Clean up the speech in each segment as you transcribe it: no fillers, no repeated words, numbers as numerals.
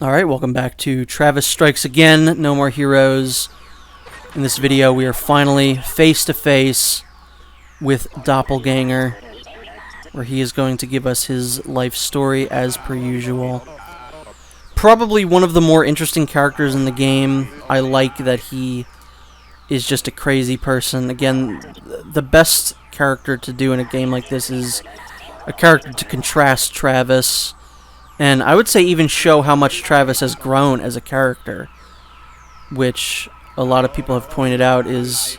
Alright, welcome back to Travis Strikes Again, No More Heroes. In this video, we are finally face to face with Doppelganger, where he is going to give us his life story as per usual. Probably one of the more interesting characters in the game. I like that he is just a crazy person. Again, the best character to do in a game like this is a character to contrast Travis. And I would say even show how much Travis has grown as a character, which a lot of people have pointed out is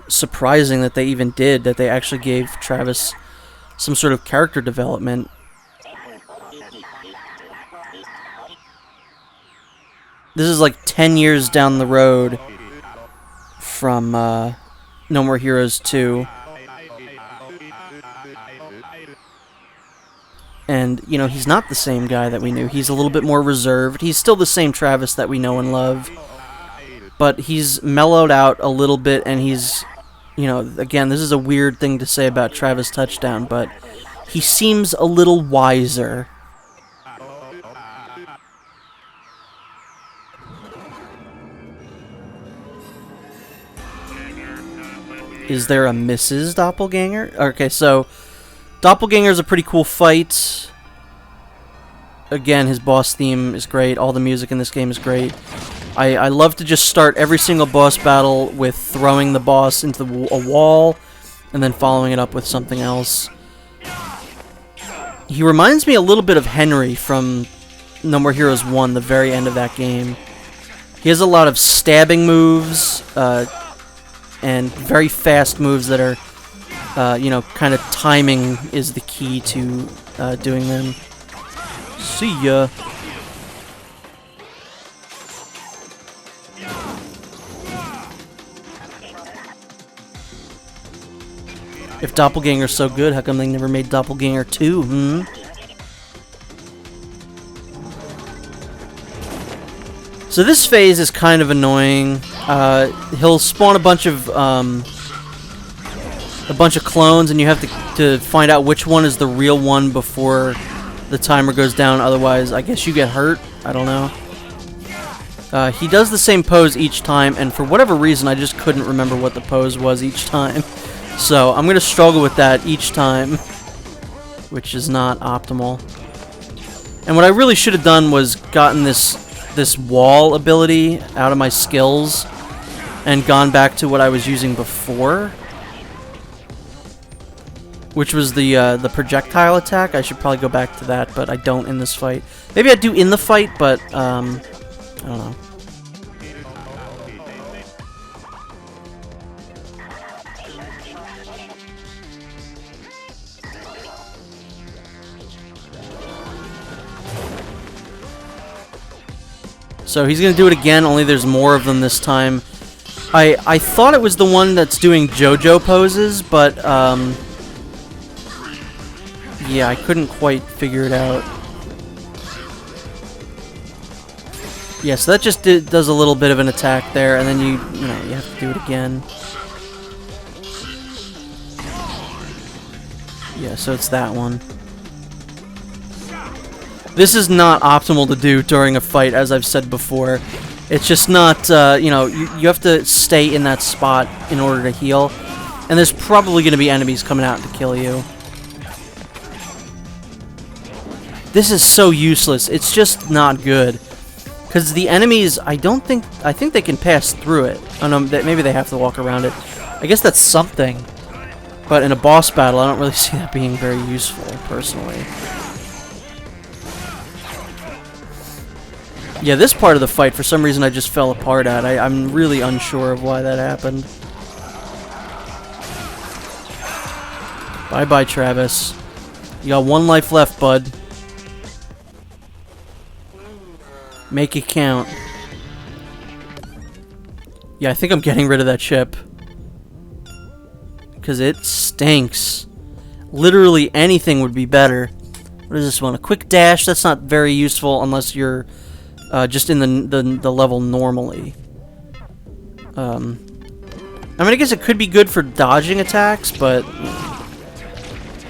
surprising that they even did, that they actually gave Travis some sort of character development. This is like 10 years down the road from No More Heroes 2. And, you know, he's not the same guy that we knew. He's a little bit more reserved. He's still the same Travis that we know and love. But he's mellowed out a little bit, and he's, you know, again, this is a weird thing to say about Travis Touchdown, but he seems a little wiser. Is there a Mrs. Doppelganger? Okay, so Doppelganger is a pretty cool fight. Again, his boss theme is great. All the music in this game is great. I love to just start every single boss battle with throwing the boss into a wall and then following it up with something else. He reminds me a little bit of Henry from No More Heroes 1, the very end of that game. He has a lot of stabbing moves and very fast moves that are you know, kind of timing is the key to doing them. See ya. If Doppelganger's so good, how come they never made Doppelganger 2, So this phase is kind of annoying. He'll spawn a bunch of clones, and you have to find out which one is the real one before the timer goes down. Otherwise, I guess you get hurt. I don't know. He does the same pose each time, and for whatever reason, I just couldn't remember what the pose was each time. So I'm going to struggle with that each time, which is not optimal. And what I really should have done was gotten this wall ability out of my skills and gone back to what I was using before, which was the projectile attack. I should probably go back to that, but I don't in this fight. Maybe I do in the fight, but I don't know. So he's going to do it again, only there's more of them this time. I thought it was the one that's doing JoJo poses, but yeah, I couldn't quite figure it out. Yeah, so that just does a little bit of an attack there, and then you know, you have to do it again. Yeah, so it's that one. This is not optimal to do during a fight, as I've said before. It's just not, you know, you have to stay in that spot in order to heal. And there's probably going to be enemies coming out to kill you. This is so useless. It's just not good. Because the enemies, I think they can pass through it. Oh no, maybe they have to walk around it. I guess that's something. But in a boss battle, I don't really see that being very useful, personally. Yeah, this part of the fight, for some reason, I just fell apart at. I'm really unsure of why that happened. Bye-bye, Travis. You got one life left, bud. Make it count. Yeah, I think I'm getting rid of that chip. Because it stinks. Literally anything would be better. What is this one? A quick dash? That's not very useful unless you're just in the level normally. I mean, I guess it could be good for dodging attacks, but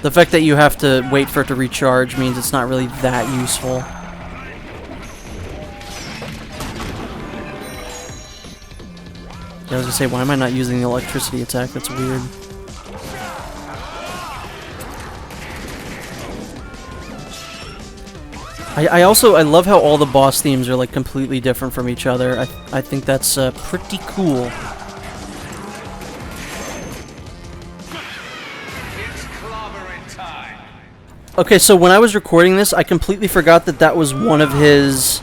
The fact that you have to wait for it to recharge means it's not really that useful. I was gonna say, why am I not using the electricity attack? That's weird. I love how all the boss themes are like completely different from each other. I think that's pretty cool. It's clobbering time. Okay, so when I was recording this, I completely forgot that that was one of his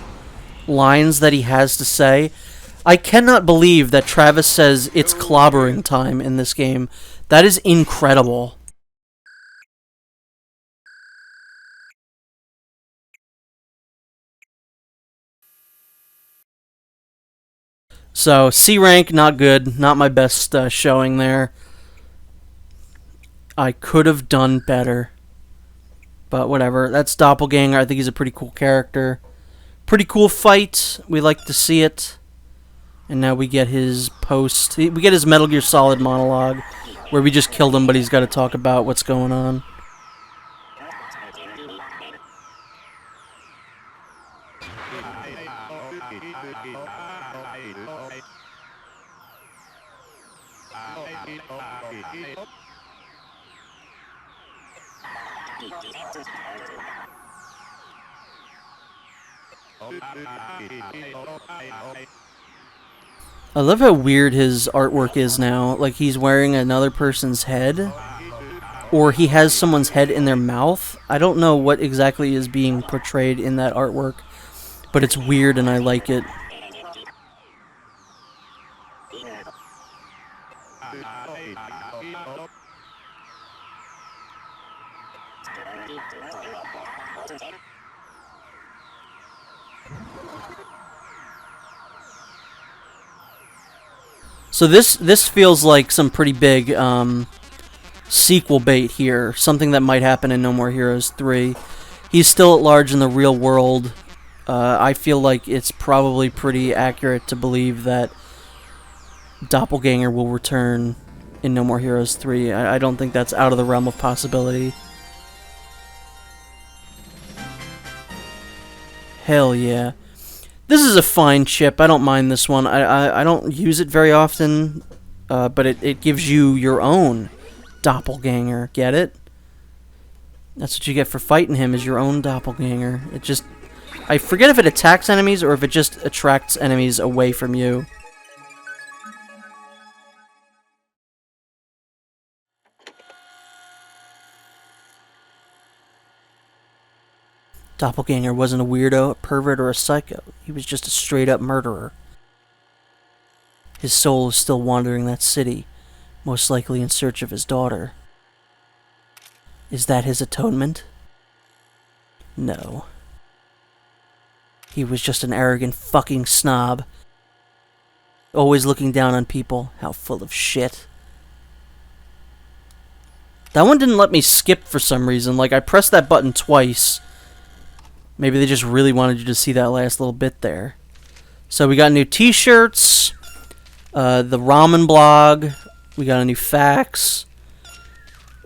lines that he has to say. I cannot believe that Travis says it's clobbering time in this game. That is incredible. So, C rank, not good. Not my best showing there. I could have done better. But whatever. That's Doppelganger. I think he's a pretty cool character. Pretty cool fight. We like to see it. And now we get his post. We get his Metal Gear Solid monologue, where we just killed him, but he's got to talk about what's going on. I love how weird his artwork is now. Like, he's wearing another person's head, or he has someone's head in their mouth. I don't know what exactly is being portrayed in that artwork, but it's weird and I like it. So this feels like some pretty big sequel bait here. Something that might happen in No More Heroes 3. He's still at large in the real world. I feel like it's probably pretty accurate to believe that Doppelganger will return in No More Heroes 3. I don't think that's out of the realm of possibility. Hell yeah. This is a fine chip. I don't mind this one. I don't use it very often, but it gives you your own Doppelganger. Get it? That's what you get for fighting him, is your own Doppelganger. It just... I forget if it attacks enemies or if it just attracts enemies away from you. Doppelganger wasn't a weirdo, a pervert, or a psycho. He was just a straight-up murderer. His soul is still wandering that city, most likely in search of his daughter. Is that his atonement? No. He was just an arrogant fucking snob. Always looking down on people. How full of shit. That one didn't let me skip for some reason. Like, I pressed that button twice. Maybe they just really wanted you to see that last little bit there. So we got new t-shirts, the ramen blog, we got a new fax,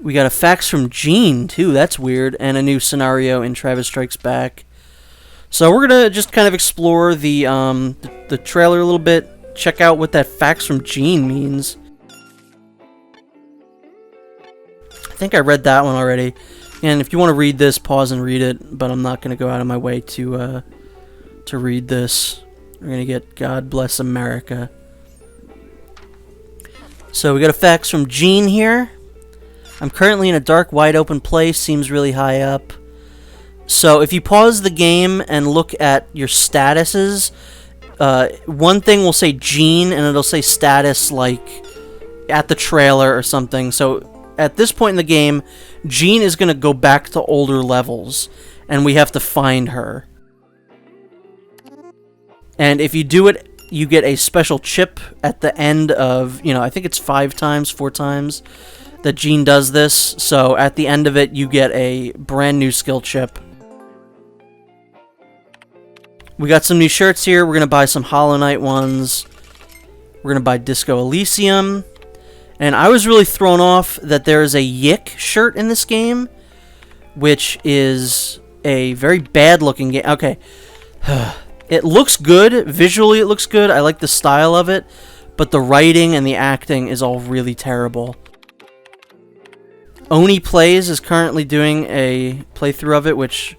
we got a fax from Gene too, that's weird, and a new scenario in Travis Strikes Back. So we're gonna just kind of explore the trailer a little bit, check out what that fax from Gene means. I think I read that one already. And if you want to read this, pause and read it, but I'm not going to go out of my way to read this. We're going to get God Bless America. So we got a fax from Gene here. I'm currently in a dark, wide open place, seems really high up. So if you pause the game and look at your statuses, one thing will say Gene, and it'll say status like at the trailer or something. So at this point in the game, Jean is going to go back to older levels, and we have to find her. And if you do it, you get a special chip at the end of, I think it's 4 times that Jean does this. So at the end of it, you get a brand new skill chip. We got some new shirts here. We're going to buy some Hollow Knight ones. We're going to buy Disco Elysium. And I was really thrown off that there is a Yick shirt in this game, which is a very bad-looking game. Okay, it looks good. Visually, it looks good. I like the style of it. but the writing and the acting is all really terrible. Oni Plays is currently doing a playthrough of it, which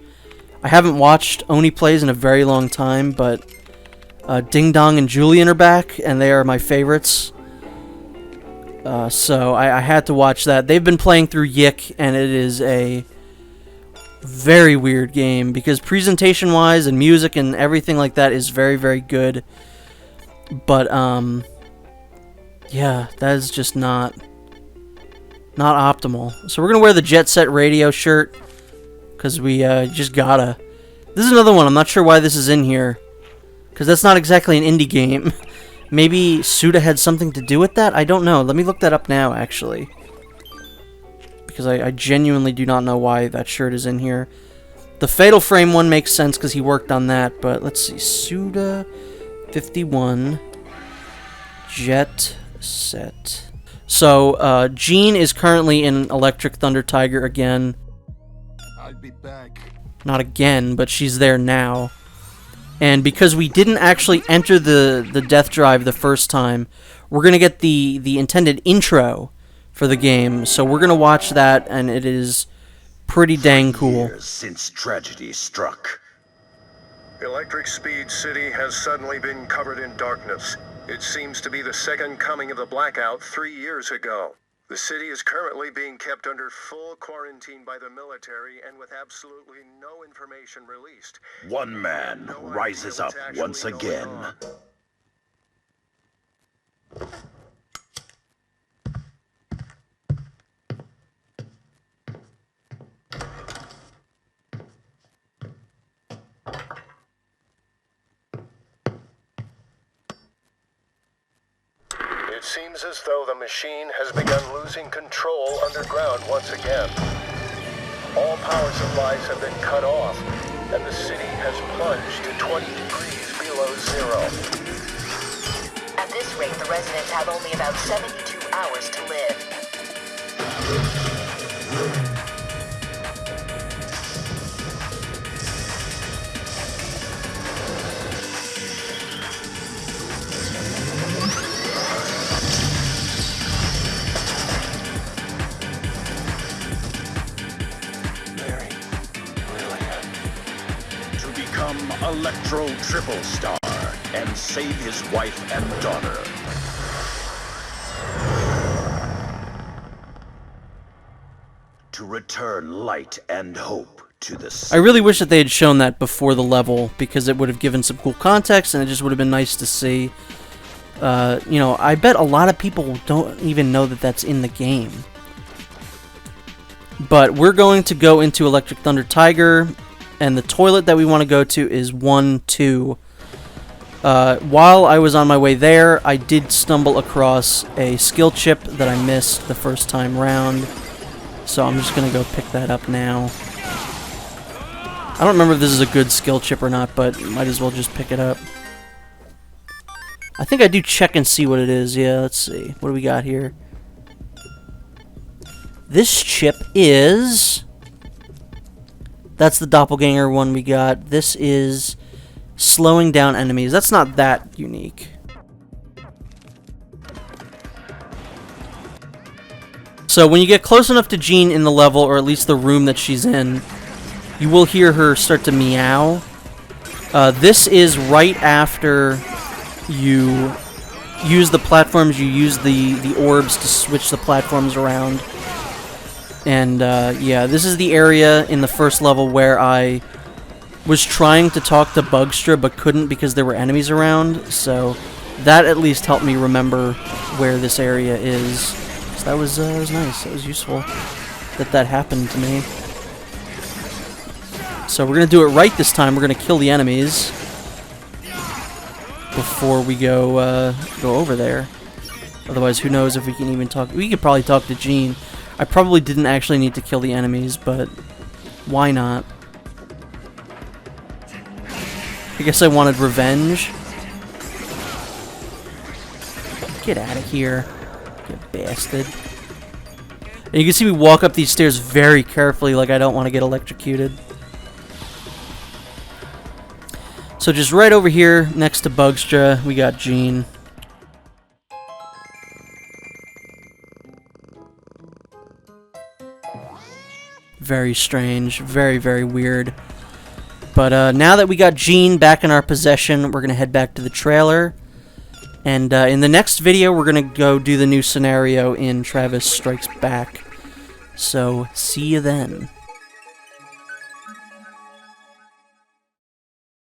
I haven't watched Oni Plays in a very long time, but Ding Dong and Julian are back, and they are my favorites. So I had to watch that. They've been playing through Yick, and it is a very weird game, because presentation-wise and music and everything like that is very, very good. But, yeah, that is just not optimal. So we're going to wear the Jet Set Radio shirt, because we just gotta. This is another one. I'm not sure why this is in here, because that's not exactly an indie game. Maybe Suda had something to do with that? I don't know. Let me look that up now, actually. Because I genuinely do not know why that shirt is in here. The Fatal Frame one makes sense because he worked on that, but let's see. Suda 51 Jet Set. So, Jean is currently in Electric Thunder Tiger again. I'll be back. Not again, but she's there now. And because we didn't actually enter the death drive the first time, we're going to get the intended intro for the game. So we're going to watch that, and it is pretty dang cool. Years since tragedy struck. Electric Speed City has suddenly been covered in darkness. It seems to be the second coming of the blackout 3 years ago. The city is currently being kept under full quarantine by the military and with absolutely no information released. One man No idea rises up what's actually once going again. on. It seems as though the machine has begun losing control underground once again. All power supplies have been cut off, and the city has plunged to 20 degrees below zero. At this rate, the residents have only about 72 hours to live. Electro Triple Star and save his wife and daughter. To return light and hope to the city. I really wish that they had shown that before the level, because it would have given some cool context, and it just would have been nice to see. You know, I bet a lot of people don't even know that that's in the game. But we're going to go into Electric Thunder Tiger, and the toilet that we want to go to is 1-2. While I was on my way there, I did stumble across a skill chip that I missed the first time round. So I'm just going to go pick that up now. I don't remember if this is a good skill chip or not, but might as well just pick it up. I think I do check and see what it is. Yeah, let's see. What do we got here? This chip is... That's the Doppelganger one we got. This is slowing down enemies. That's not that unique. So when you get close enough to Jean in the level, or at least the room that she's in, you will hear her start to meow. This is right after you use the platforms, you use the orbs to switch the platforms around. And, yeah, this is the area in the first level where I was trying to talk to Bugstra but couldn't because there were enemies around, so that at least helped me remember where this area is. So that was nice. That was useful that that happened to me. So we're going to do it right this time. We're going to kill the enemies before we go over there. Otherwise, who knows if we can even talk. We could probably talk to Jean. I probably didn't actually need to kill the enemies, but why not? I guess I wanted revenge. Get out of here, you bastard. And you can see me walk up these stairs very carefully, like I don't want to get electrocuted. So just right over here, next to Bugstra, we got Jean. Very strange. Very, very weird. But now that we got Gene back in our possession, we're going to head back to the trailer. And in the next video, we're going to go do the new scenario in Travis Strikes Back. So, see you then.